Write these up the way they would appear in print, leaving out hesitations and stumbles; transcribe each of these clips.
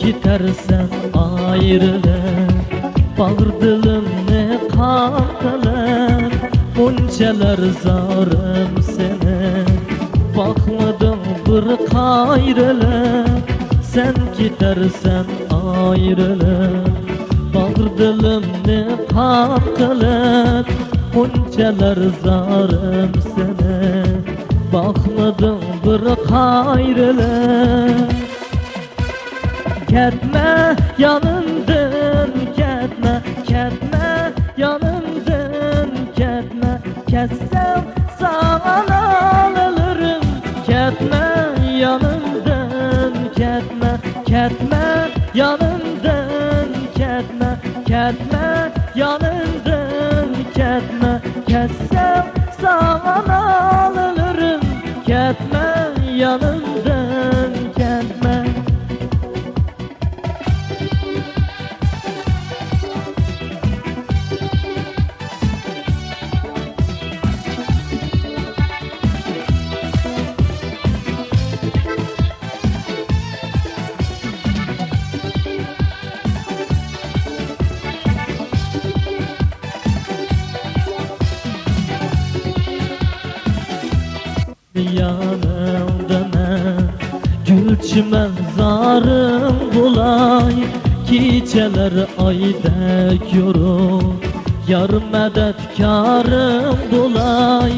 gidersen ayrılır, bağır dilimni kan kılar. Buncalar zarım sene, bakmadım bir kayrılır. Sen gidersen ayrılır, bağır dilimni kan kılar. Buncalar zarım sene, bakmadım bir kayrılır. Ketme yanımdan ketme, ketme yanımdan ketme. Kessem sana alırım. Ketme yanımdan ketme, ketme yanımdan ketme, ketme yanımdan ketme. Kessem sana alırım. Ketme yanımdan ketme. Yanımda ne gülçümen zarım bulay. Geceler aydek yorur, yar medetkarım bulay.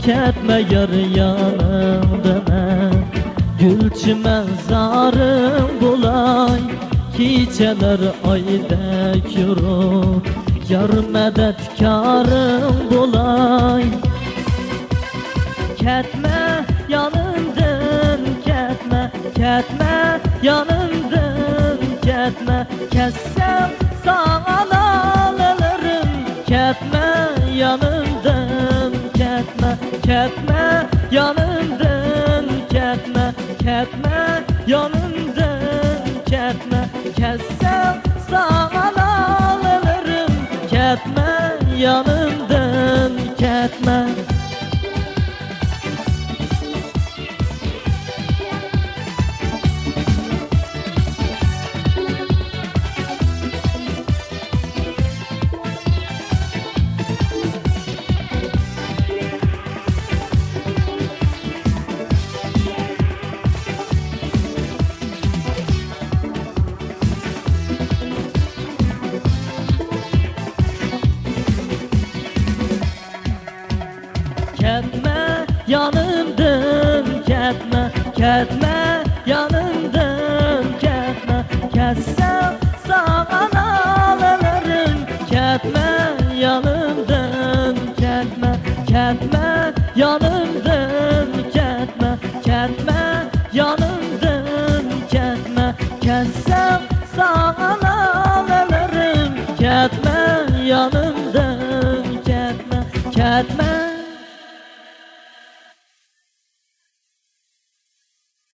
Ketme yar yanımda ne gülçümen zarım bulay. Geceler aydek yorur, yar medetkarım bulay. Ketme yanımdan ketme, ketme yanımdan ketme. Kessem sana alırım. Ketme yanımdan ketme, ketme yanımdan ketme, ketme yanımdan ketme. Kessem sana alırım. Ketme yanımdan ketme. Ketme yanımdan ketme, ketme yanımdan ketme. Kessem sana alırım. Ketme yanımdan ketme, ketme yanımdan ketme, ketme yanımdan ketme. Kessem sana alırım. Ketme yanımdan ketme, ketme